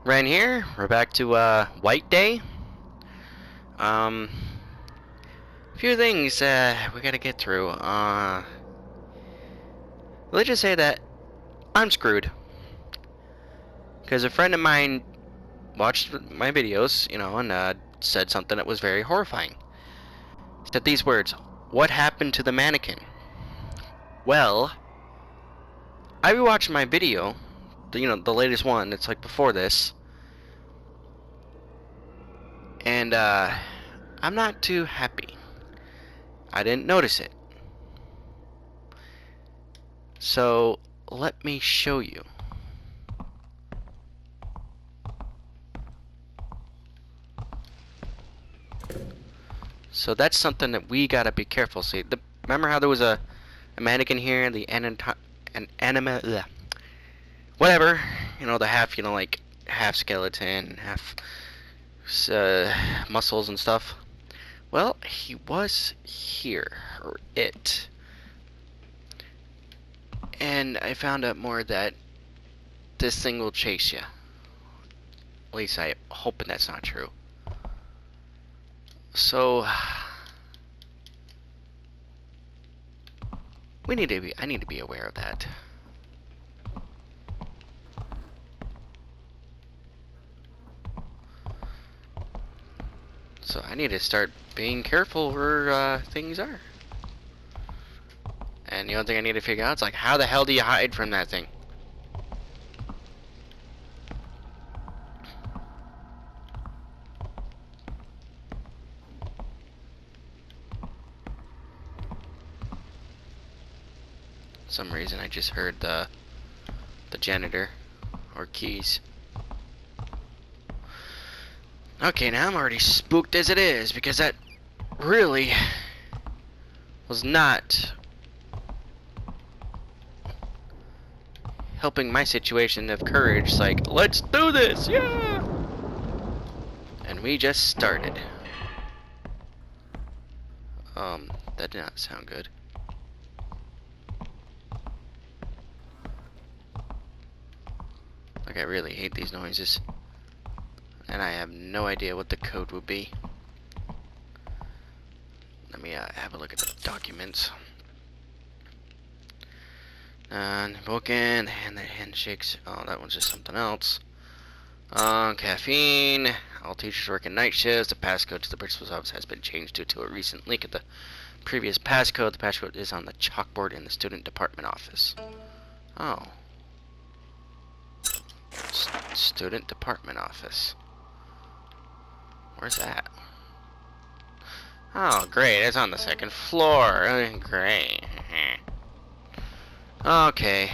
Ren here. We're back to White Day. A few things we gotta get through. Let's just say that I'm screwed because a friend of mine watched my videos, and said something that was very horrifying. Said these words: "What happened to the mannequin?" Well, I rewatched my video, the latest one. It's like before this, and I'm not too happy. I didn't notice it. So let me show you. So that's something that we gotta be careful. See, remember how there was a mannequin here, an anima, ugh, whatever, the half, like half skeleton, half muscles and stuff. Well, he was here, or it, and I found out more that this thing will chase you. At least I'm hoping that's not true. So I need to be aware of that. So I need to start being careful where things are. And the only thing I need to figure out is like, how the hell do you hide from that thing? For some reason I just heard the janitor or keys. Okay, now I'm already spooked as it is because that really was not helping my situation of courage. It's like, let's do this, yeah! And we just started. That did not sound good. Like, I really hate these noises. And I have no idea what the code would be. Let me have a look at the documents. Bookend, and the handshakes. Oh, that one's just something else. Caffeine. All teachers work in night shifts. The passcode to the principal's office has been changed due to a recent leak of the previous passcode. The passcode is on the chalkboard in the student department office. Oh. Student department office. Where's that? Oh, great. It's on the second floor. Great. Okay.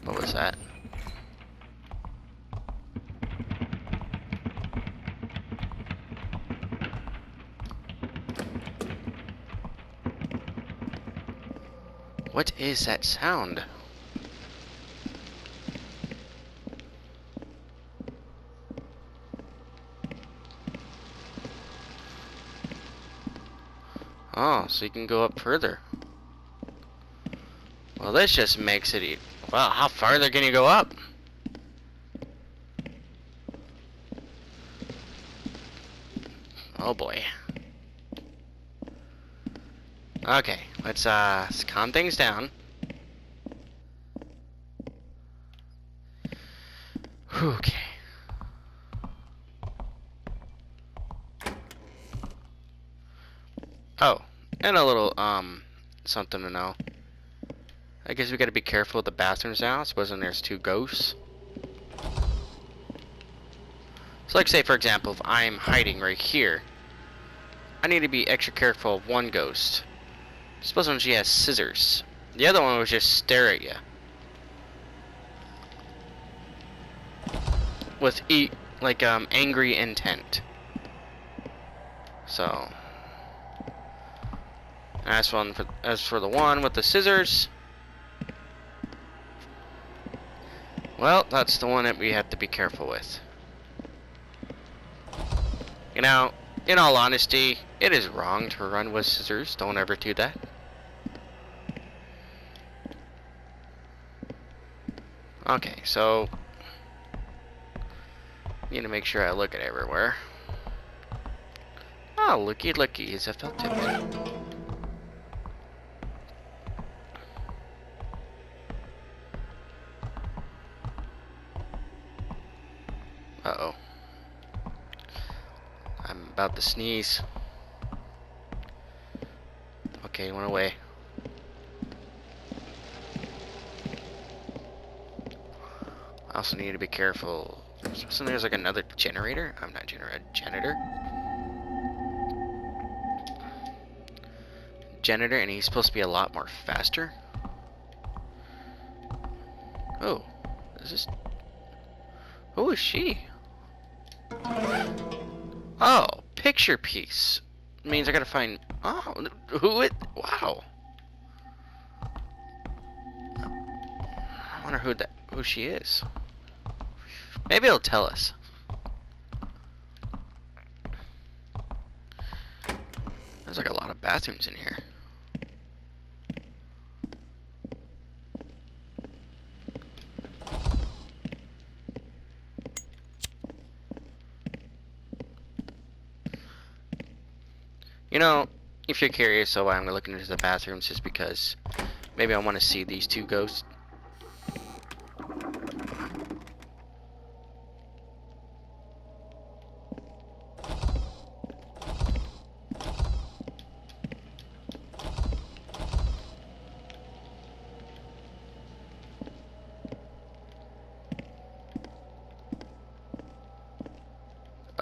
What was that? What is that sound? Oh, so you can go up further. Well, this just makes it well, how farther can you go up? Oh boy. Okay, let's calm things down. Okay. Oh, and a little something to know. I guess we gotta be careful with the bathrooms now, supposing there's two ghosts. So like say for example, if I'm hiding right here, I need to be extra careful of one ghost. Supposing she has scissors. The other one would just stare at you. With angry intent. So as for the one with the scissors, well, that's the one that we have to be careful with. In all honesty, it is wrong to run with scissors. Don't ever do that. Okay, so need to make sure I look at everywhere. Oh, looky, it's a felt tip. Uh-oh. I'm about to sneeze. Okay, it went away. I also need to be careful. So there's like another generator? I'm not generator. Janitor? Janitor, and he's supposed to be a lot more faster? Oh. Is this... Who is she? Oh, picture piece. Means I gotta find... Oh, who it... Wow. I wonder who she is. Maybe it'll tell us. There's like a lot of bathrooms in here. You know, if you're curious, so why I'm looking into the bathrooms is because maybe I want to see these two ghosts.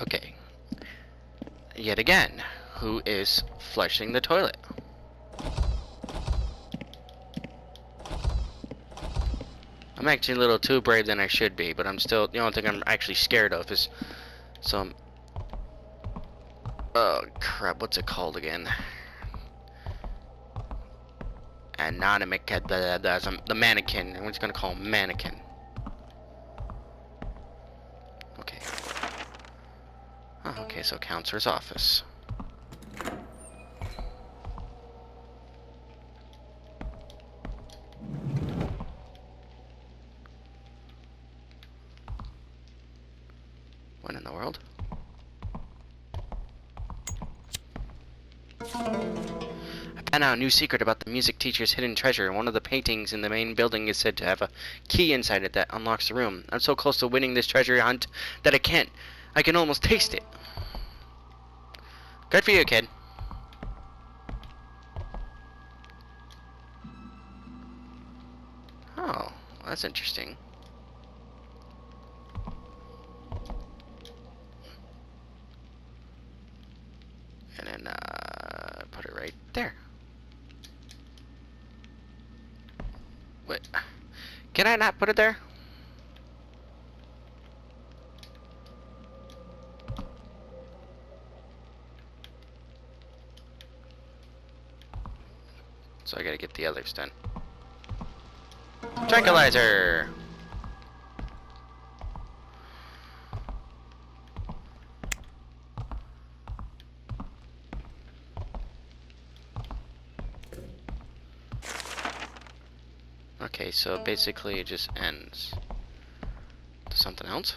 Okay. Yet again, who is flushing the toilet? I'm actually a little too brave than I should be, but I'm still, the only thing I'm actually scared of is some, oh crap, what's it called again? And not a the mannequin. I'm just gonna call him mannequin. Okay. Oh, okay, so counselor's office. What in the world? I found out a new secret about the music teacher's hidden treasure. One of the paintings in the main building is said to have a key inside it that unlocks the room. I'm so close to winning this treasure hunt that I can almost taste it. Good for you, kid. Oh, that's interesting. And then, put it right there. Wait, can I not put it there? So I gotta get the others done. Tranquilizer! Okay, so basically it just ends. To something else?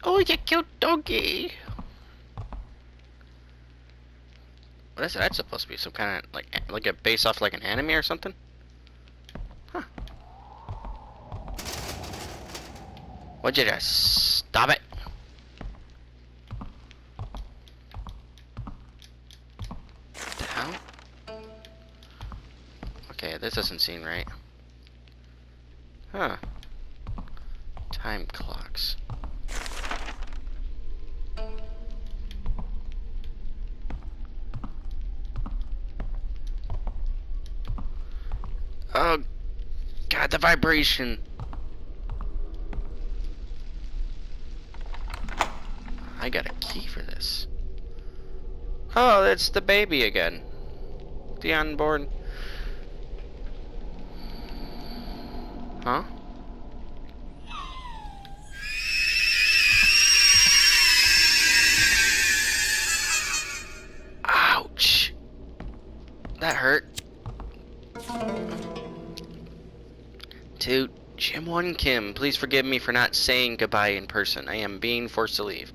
Oh, you cute doggy! What is that supposed to be? Some kind of like a base off like an anime or something? Huh. Would you just stop it? What the hell? Okay, this doesn't seem right. Huh. Time clocks. Oh, God, the vibration. I got a key for this. Oh, it's the baby again. The unborn. Huh? Ouch. That hurt. To Jim One Kim, please forgive me for not saying goodbye in person. I am being forced to leave.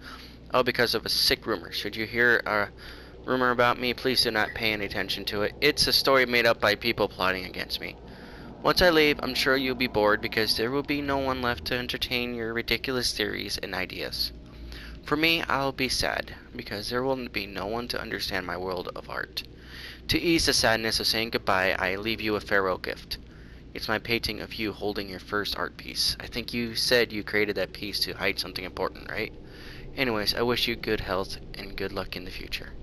Oh, because of a sick rumor. Should you hear a rumor about me, please do not pay any attention to it. It's a story made up by people plotting against me. Once I leave, I'm sure you'll be bored because there will be no one left to entertain your ridiculous theories and ideas. For me, I'll be sad because there will be no one to understand my world of art. To ease the sadness of saying goodbye, I leave you a farewell gift. It's my painting of you holding your first art piece. I think you said you created that piece to hide something important, right? Anyways, I wish you good health and good luck in the future.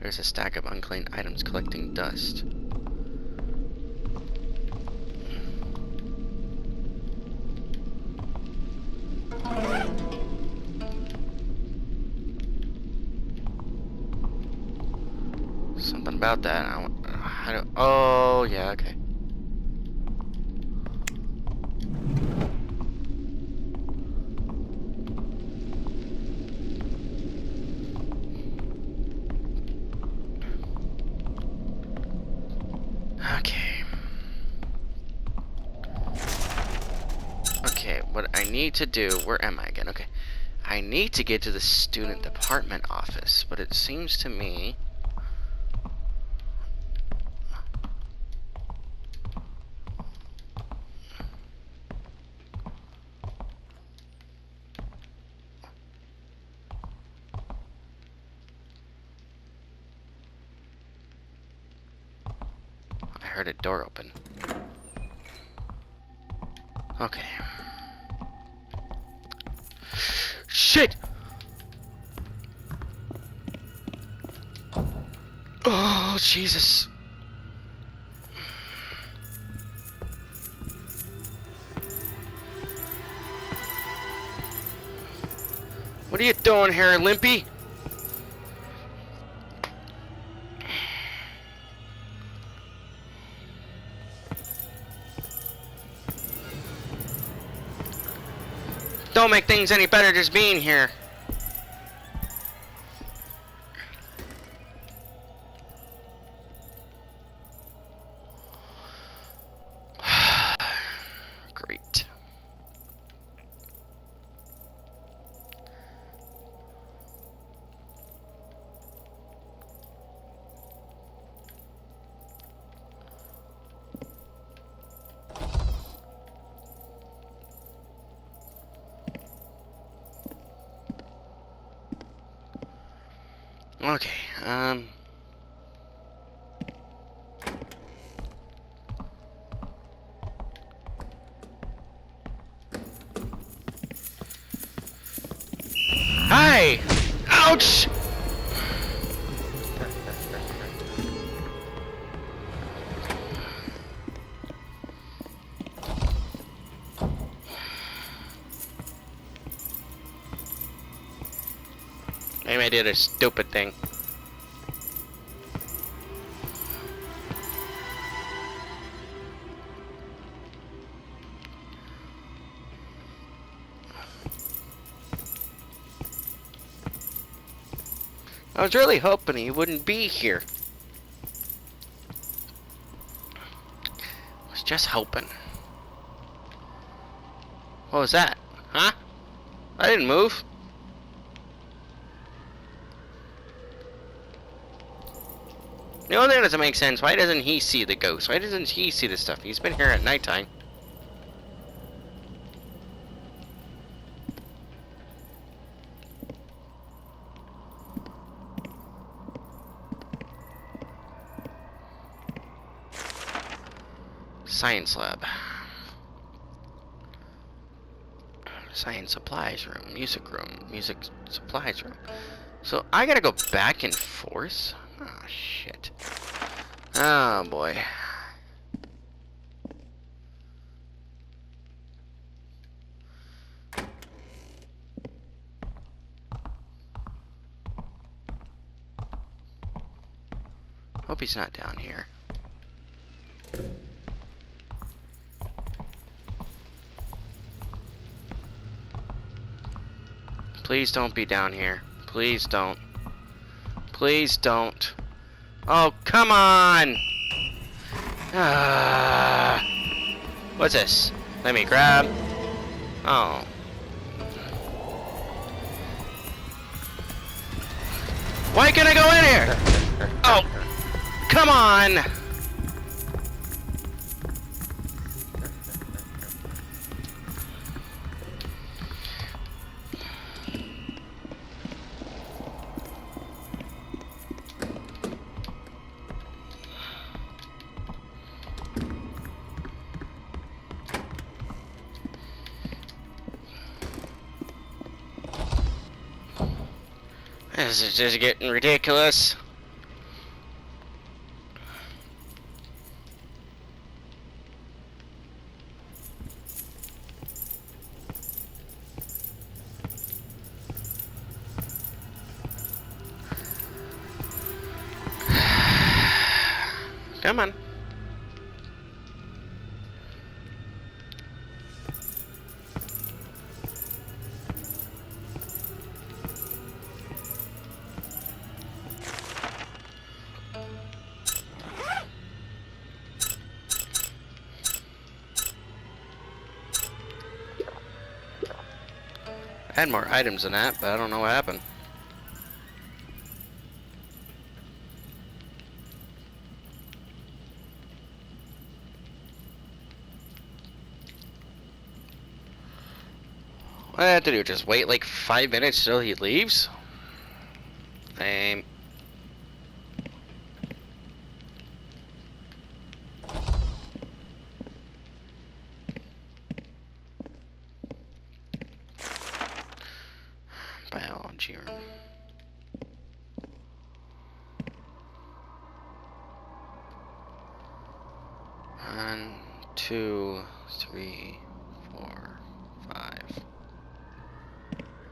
There's a stack of unclaimed items collecting dust. Something about that. I don't. Oh, yeah, okay. Okay, what I need to do, where am I again? Okay. I need to get to the student department office, but it seems to me... I heard a door open. Okay. Shit! Oh, Jesus. What are you doing here, Limpy? Don't make things any better just being here. Great. Okay, Hi! Ouch! Maybe I did a stupid thing. I was really hoping he wouldn't be here. I was just hoping. What was that? Huh? I didn't move. The only thing that doesn't make sense, why doesn't he see the ghost? Why doesn't he see the stuff? He's been here at nighttime. Science lab. Science supplies room. Music room. Music supplies room. So I gotta go back and forth? Oh, shit. Oh, boy. Hope he's not down here. Please don't be down here. Please don't. Please don't. Oh, come on! What's this? Let me grab. Oh. Why can't I go in here? Oh, come on! This is just getting ridiculous. Come on. I had more items than that, but I don't know what happened. What do I have to do? Just wait like 5 minutes till he leaves? Same. Biology room. One, two, three, 4, 5.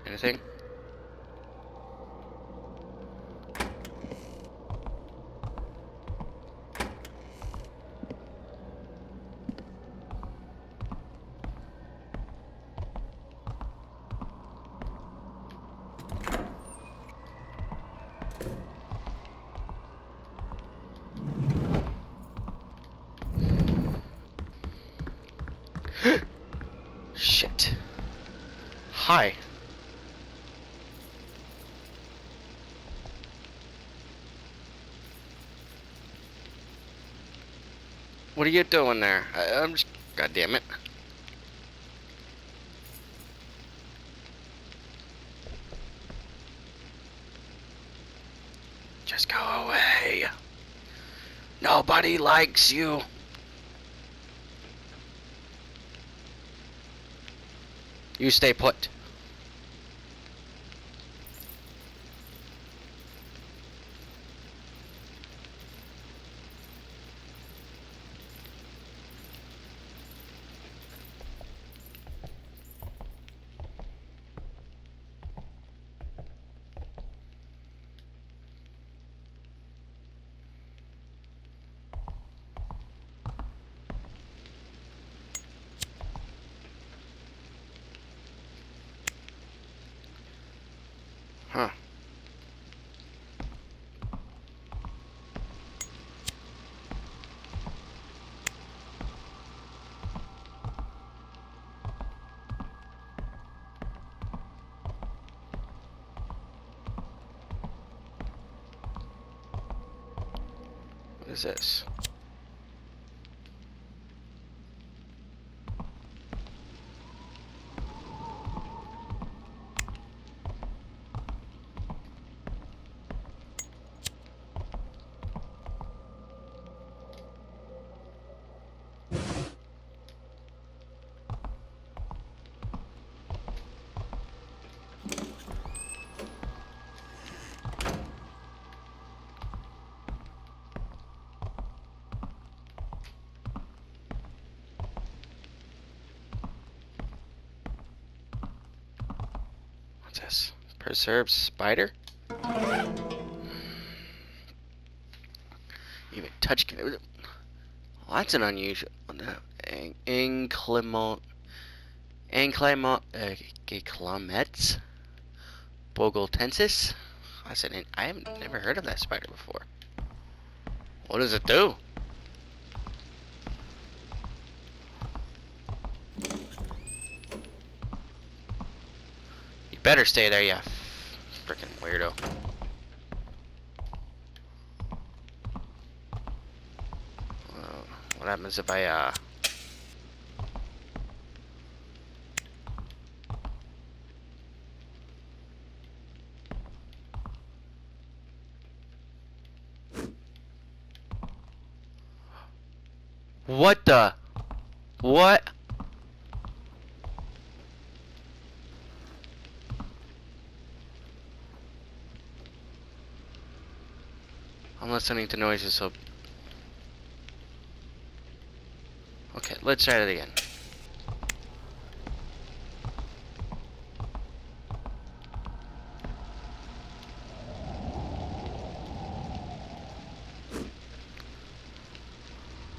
Anything? Shit. Hi. What are you doing there? I'm just... God damn it. Just go away. Nobody likes you. You stay put. Huh. What is this? What's this? Preserved spider? Even touch... Well, that's an unusual... Anclimets? Bogeltensis? I said, I have never heard of that spider before. What does it do? You better stay there, you freaking weirdo. What happens if I, What the? What? I'm listening to noises, so... Okay, let's try it again.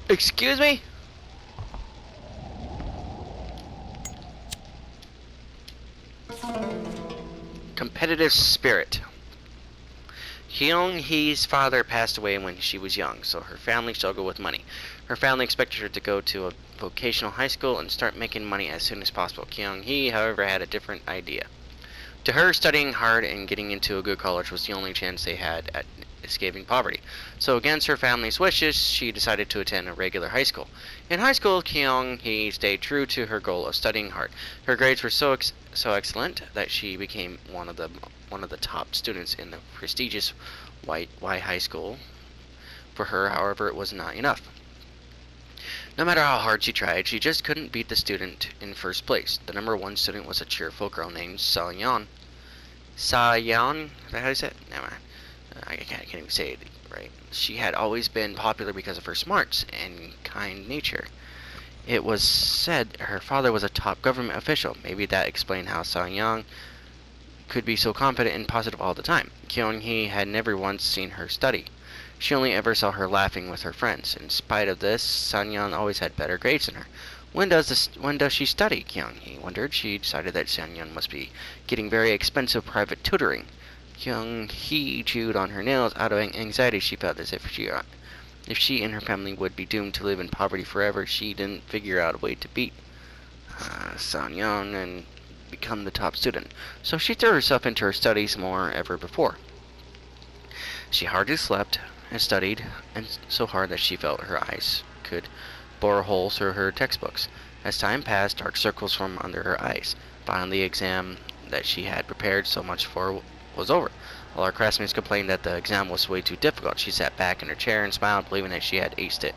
Excuse me? Competitive spirit. Kyung-hee's father passed away when she was young, so her family struggled with money. Her family expected her to go to a vocational high school and start making money as soon as possible. Kyung-hee, however, had a different idea. To her, studying hard and getting into a good college was the only chance they had at escaping poverty. So against her family's wishes, she decided to attend a regular high school. In high school, Kyung-hee stayed true to her goal of studying hard. Her grades were so excellent that she became one of the top students in the prestigious Y High School. For her, however, it was not enough. No matter how hard she tried, she just couldn't beat the student in first place. The number one student was a cheerful girl named Sayeon. Sayeon? Is that how you say it? Never mind. I can't even say it right. She had always been popular because of her smarts and kind nature. It was said her father was a top government official. Maybe that explained how Sayeon could be so confident and positive all the time. Kyung-hee had never once seen her study. She only ever saw her laughing with her friends. In spite of this, Sayeon always had better grades than her. When does she study? Kyung-hee wondered. She decided that Sayeon must be getting very expensive private tutoring. Kyung-hee chewed on her nails. Out of anxiety, she felt as if she and her family would be doomed to live in poverty forever. She didn't figure out a way to beat Sayeon and become the top student. So she threw herself into her studies more ever before. She hardly slept and studied, and so hard that she felt her eyes could bore a hole through her textbooks. As time passed, dark circles formed under her eyes. Finally, the exam that she had prepared so much for was over. All her classmates complained that the exam was way too difficult. She sat back in her chair and smiled, believing that she had aced it.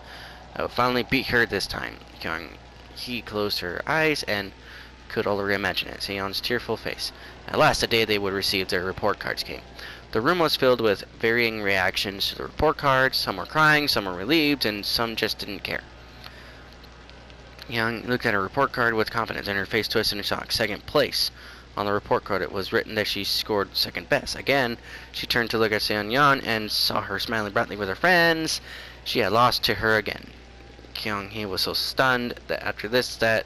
I would finally beat her this time. Kyung-hee closed her eyes and could already imagine it. Sayeon's tearful face. At last, the day they would receive their report cards came. The room was filled with varying reactions to the report cards. Some were crying, some were relieved, and some just didn't care. Young looked at her report card with confidence, and her face twisted in shock. Second place. On the report card, it was written that she scored second best. Again, she turned to look at Sayeon and saw her smiling brightly with her friends. She had lost to her again. Kyung-hee was so stunned that after this that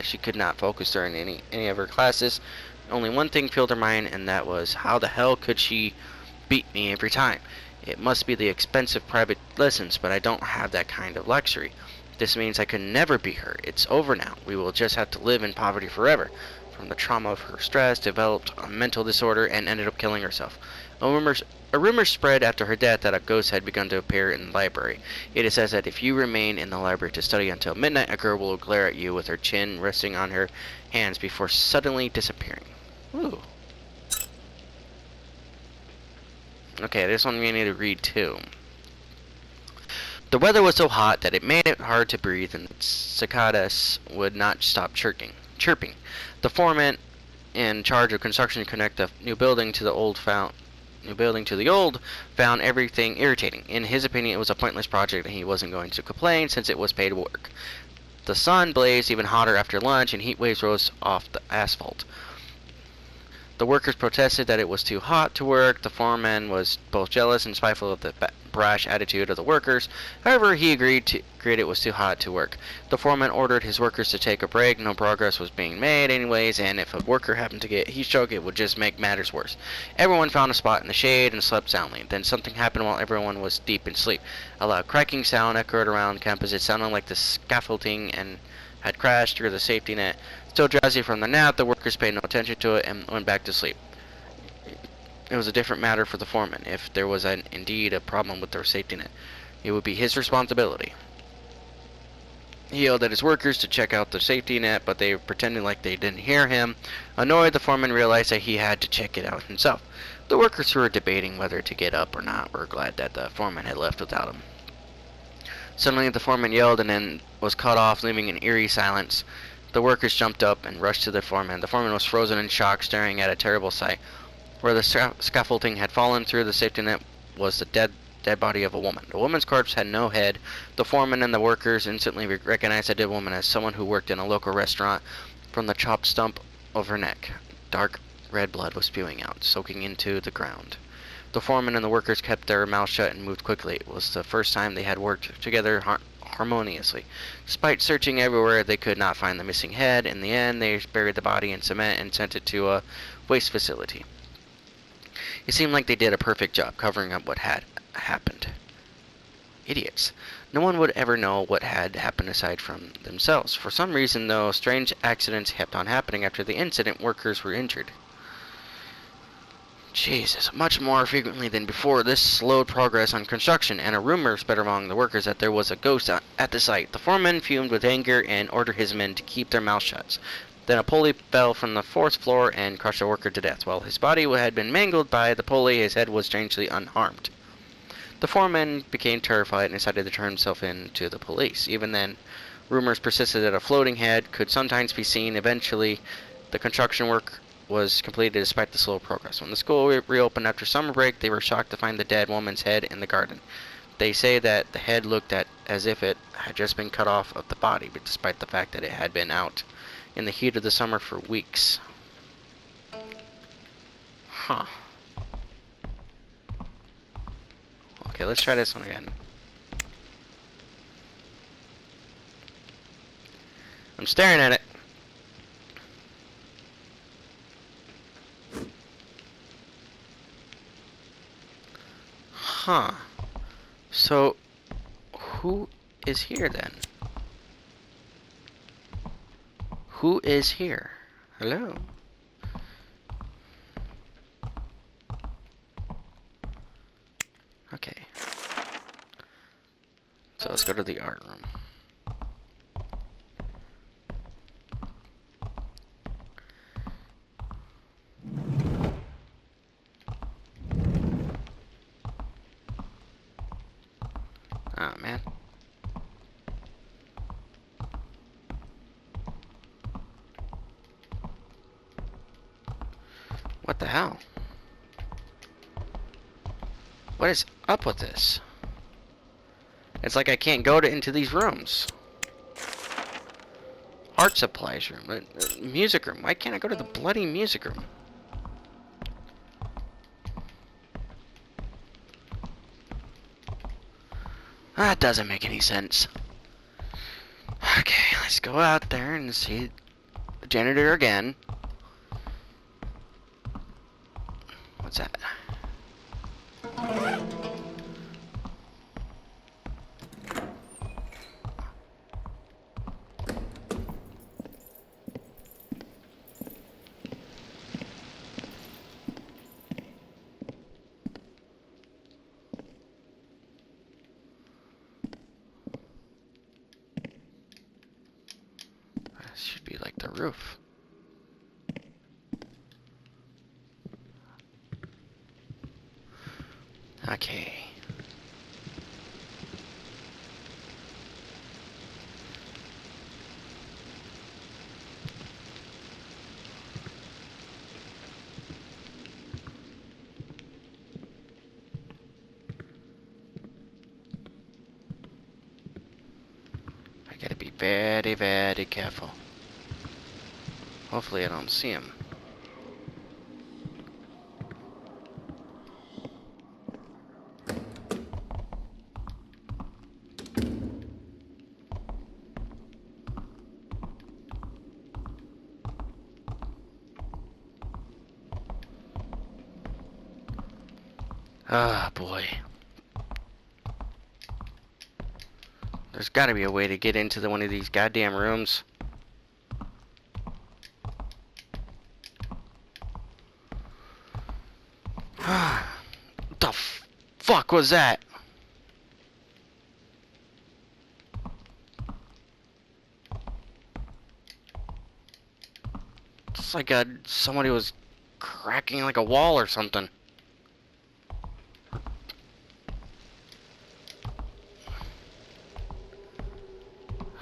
she could not focus during any of her classes. Only one thing filled her mind, and that was, how the hell could she beat me every time? It must be the expensive private lessons, but I don't have that kind of luxury. This means I could never beat her. It's over now. We will just have to live in poverty forever. From the trauma of her stress, developed a mental disorder and ended up killing herself. A rumor spread after her death that a ghost had begun to appear in the library. It is said that if you remain in the library to study until midnight, a girl will glare at you with her chin resting on her hands before suddenly disappearing. Ooh. Okay, this one we need to read too. The weather was so hot that it made it hard to breathe, and cicadas would not stop chirping. The foreman in charge of construction to connect the new building to the old found everything irritating. In his opinion, it was a pointless project, and he wasn't going to complain since it was paid work. The sun blazed even hotter after lunch, and heat waves rose off the asphalt. The workers protested that it was too hot to work. The foreman was both jealous and spiteful of the brash attitude of the workers. However, he agreed it was too hot to work. The foreman ordered his workers to take a break. No progress was being made anyways, and if a worker happened to get heat stroke, it would just make matters worse. Everyone found a spot in the shade and slept soundly. Then something happened while everyone was deep in sleep. A loud cracking sound echoed around campus. It sounded like the scaffolding and had crashed through the safety net. Still drowsy from the nap, the workers paid no attention to it and went back to sleep. It was a different matter for the foreman. If there was indeed a problem with their safety net, it would be his responsibility. He yelled at his workers to check out the safety net, but they pretended like they didn't hear him. Annoyed, the foreman realized that he had to check it out himself. The workers who were debating whether to get up or not were glad that the foreman had left without him. Suddenly, the foreman yelled and then was cut off, leaving an eerie silence. The workers jumped up and rushed to the foreman. The foreman was frozen in shock, staring at a terrible sight. Where the scaffolding had fallen through the safety net was the dead body of a woman. The woman's corpse had no head. The foreman and the workers instantly recognized the dead woman as someone who worked in a local restaurant. From the chopped stump of her neck, dark red blood was spewing out, soaking into the ground. The foreman and the workers kept their mouths shut and moved quickly. It was the first time they had worked together harmoniously. Despite searching everywhere, they could not find the missing head. In the end, they buried the body in cement and sent it to a waste facility. It seemed like they did a perfect job covering up what had happened. Idiots. No one would ever know what had happened aside from themselves. For some reason, though, strange accidents kept on happening. After the incident, workers were injured. Jesus, much more frequently than before, this slowed progress on construction, and a rumor spread among the workers that there was a ghost at the site. The foreman fumed with anger and ordered his men to keep their mouths shut. Then a pulley fell from the fourth floor and crushed a worker to death. While his body had been mangled by the pulley, his head was strangely unharmed. The foreman became terrified and decided to turn himself in to the police. Even then, rumors persisted that a floating head could sometimes be seen. Eventually, the construction work was completed despite the slow progress. When the school reopened after summer break, they were shocked to find the dead woman's head in the garden. They say that the head looked as if it had just been cut off of the body, but despite the fact that it had been out in the heat of the summer for weeks. Huh. Okay, let's try this one again. I'm staring at it. Huh. So, who is here then? Who is here? Hello? Okay. So let's go to the art room. Oh man. What the hell? What is up with this? It's like I can't go into these rooms. Art supplies room, music room. Why can't I go to the bloody music room? That doesn't make any sense. Okay, let's go out there and see the janitor again. What's that? This should be like the roof. Okay. I gotta be very, very careful. Hopefully I don't see him. Ah, boy. There's gotta be a way to get into one of these goddamn rooms. What the fuck was that? It's like somebody was cracking like a wall or something.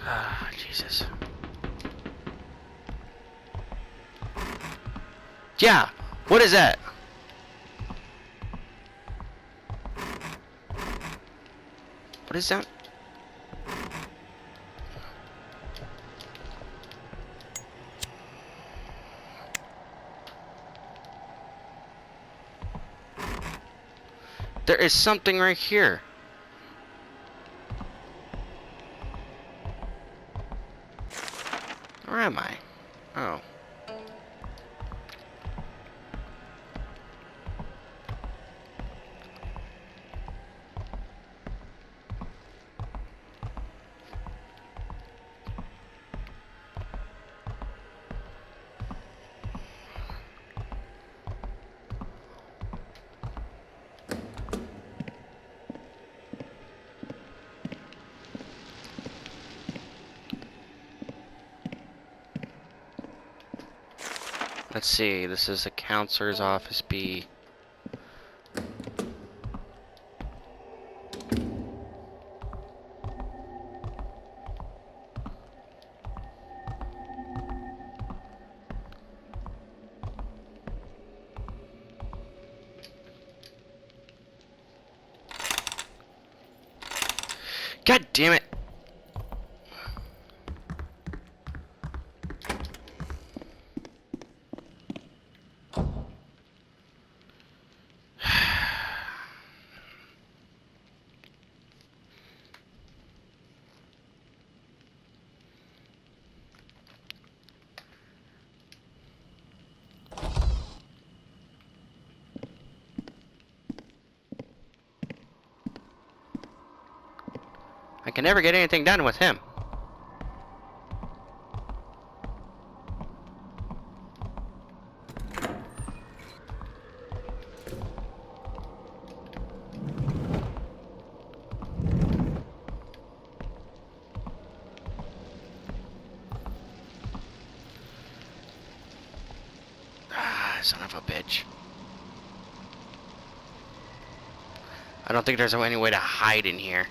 Ah, Jesus. Yeah, what is that? What is that? There is something right here. Where am I? Oh. Let's see, this is the counselor's office B. God damn it! I can never get anything done with him. Ah, son of a bitch. I don't think there's any way to hide in here.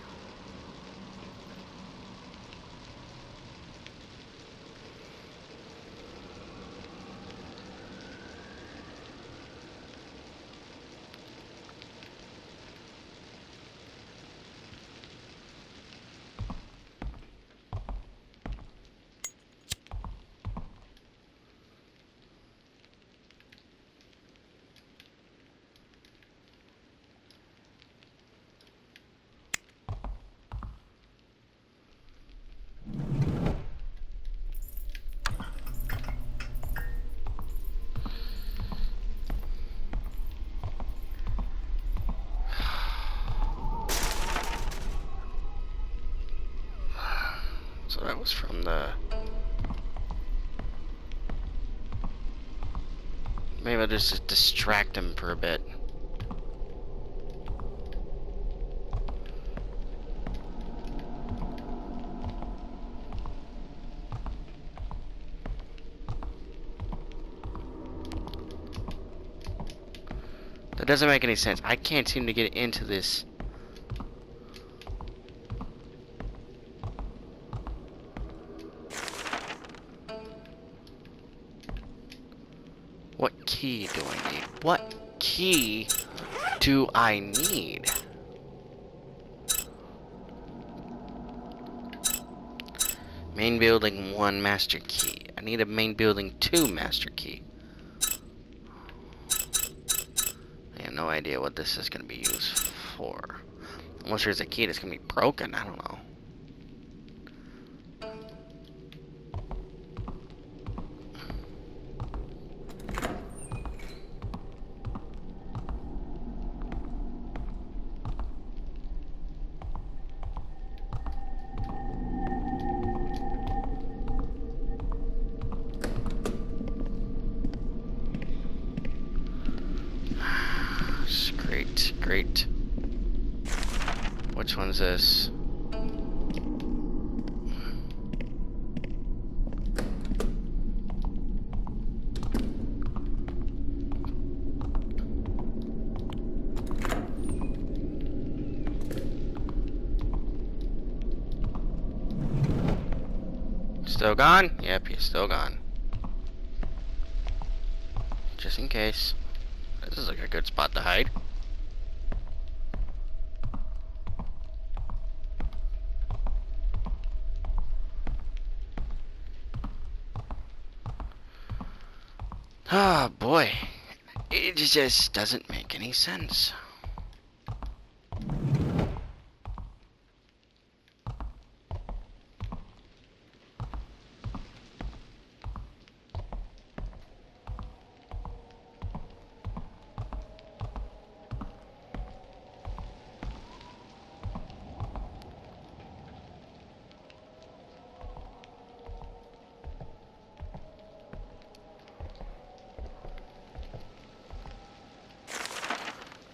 So that was from the... Maybe I'll just distract him for a bit. That doesn't make any sense. I can't seem to get into this. What key do I need? What key do I need? Main building 1 master key. I need a main building 2 master key. I have no idea what this is going to be used for. Unless there's a key that's going to be broken. I don't know. which one's this? Still gone? Yep, he's still gone. Just in case. This is like a good spot to hide. Oh boy. It just doesn't make any sense.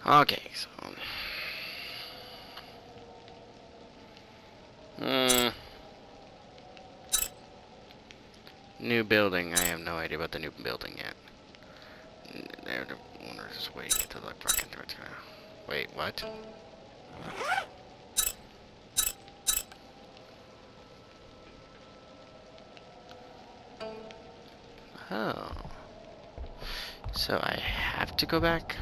Okay, so... New building. I have no idea about the new building yet. They're the owners just waiting to the fucking... Wait, what? Oh. So I have to go back?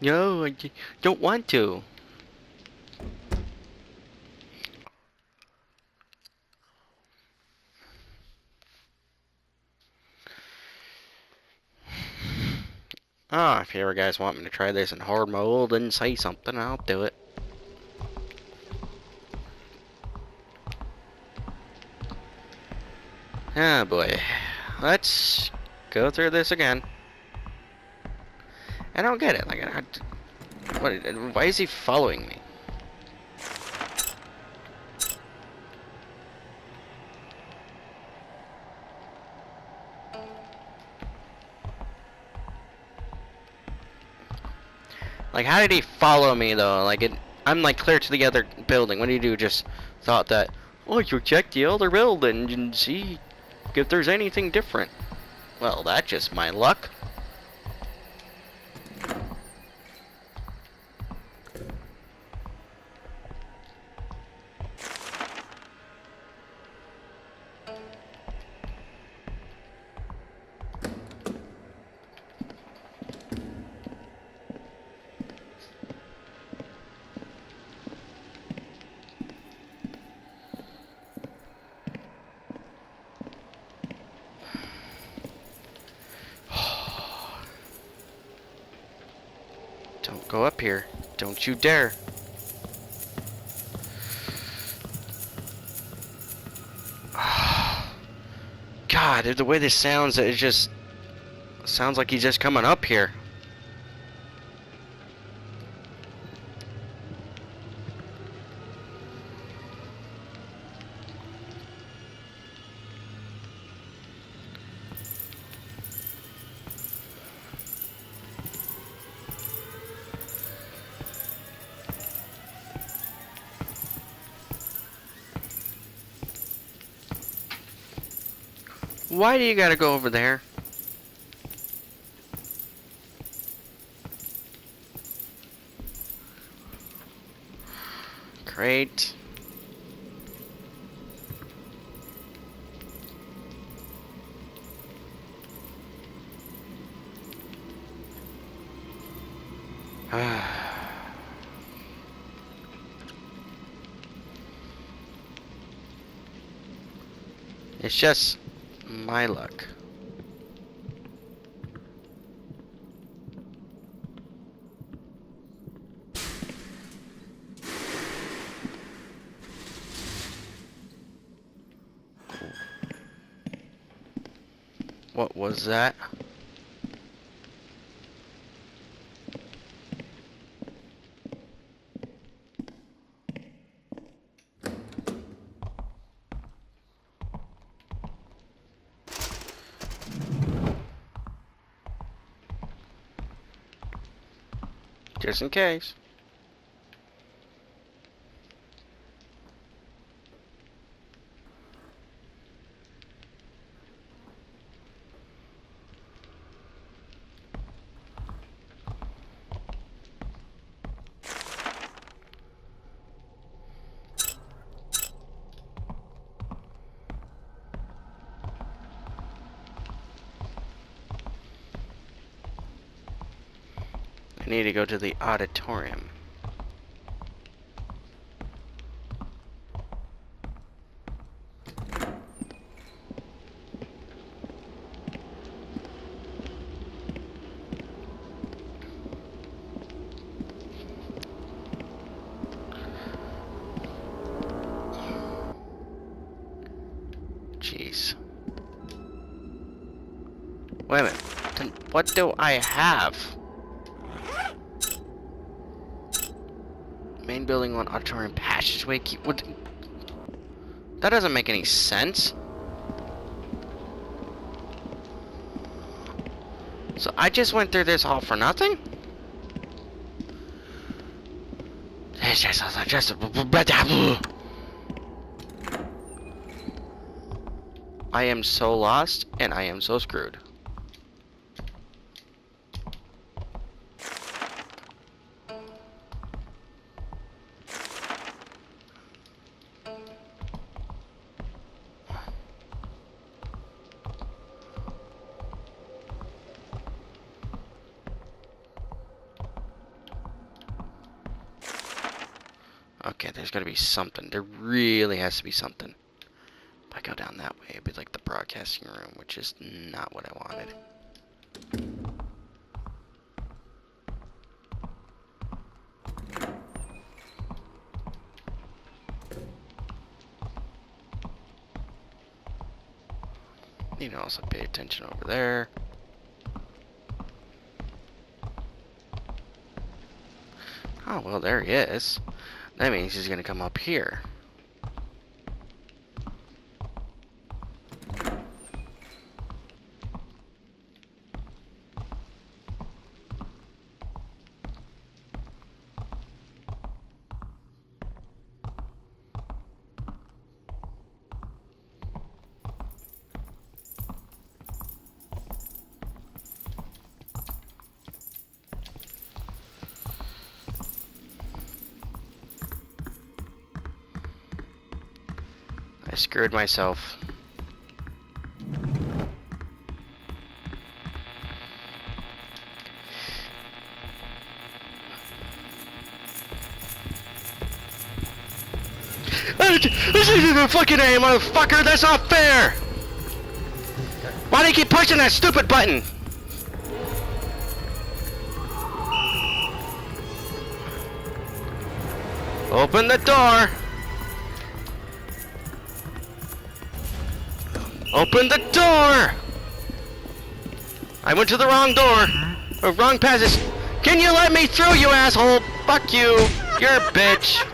No, I don't want to. Oh, if you ever guys want me to try this in hard mode, then say something, I'll do it. Oh boy. Let's go through this again. I don't get it. Like, why is he following me? Like, how did he follow me though? Like, I'm like clear to the other building. What do you do? Just thought that, oh, you check the other building and see if there's anything different. Well, that's just my luck. Don't go up here. Don't you dare. God, the way this sounds, it just sounds like he's just coming up here. Why do you gotta go over there? Great. It's just my luck. What was that? Just in case. I need to go to the auditorium. Jeez. Wait a minute. Then what do I have? Main building on auditorium passageway. What? That doesn't make any sense. So I just went through this all for nothing? I am so lost and I am so screwed. Okay, there's gotta be something. There really has to be something. If I go down that way, it'd be like the broadcasting room, which is not what I wanted. Need to also pay attention over there. Oh, well, there he is. That means he's gonna come up here. I screwed myself. This isn't a fucking A, motherfucker! That's not fair! Why do you keep pushing that stupid button? Open the door! Open the door! I went to the wrong door. Or wrong passage. Can you let me through, you asshole? Fuck you. You're a bitch.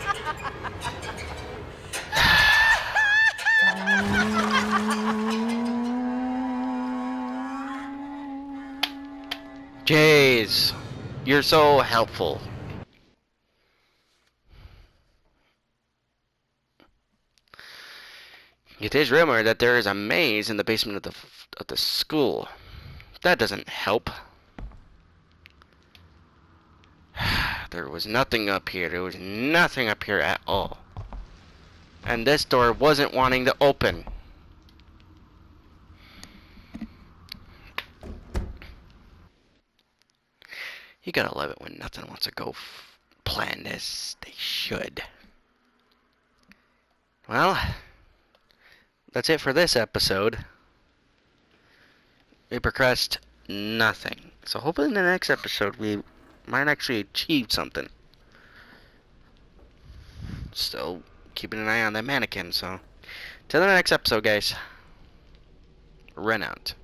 Jeez. You're so helpful. It is rumored that there is a maze in the basement of the school. That doesn't help. There was nothing up here. There was nothing up here at all. And this door wasn't wanting to open. You gotta love it when nothing wants to go plan as they should. Well, that's it for this episode. We progressed nothing. So hopefully in the next episode we might actually achieve something. Still keeping an eye on that mannequin, so till the next episode, guys. Ren out.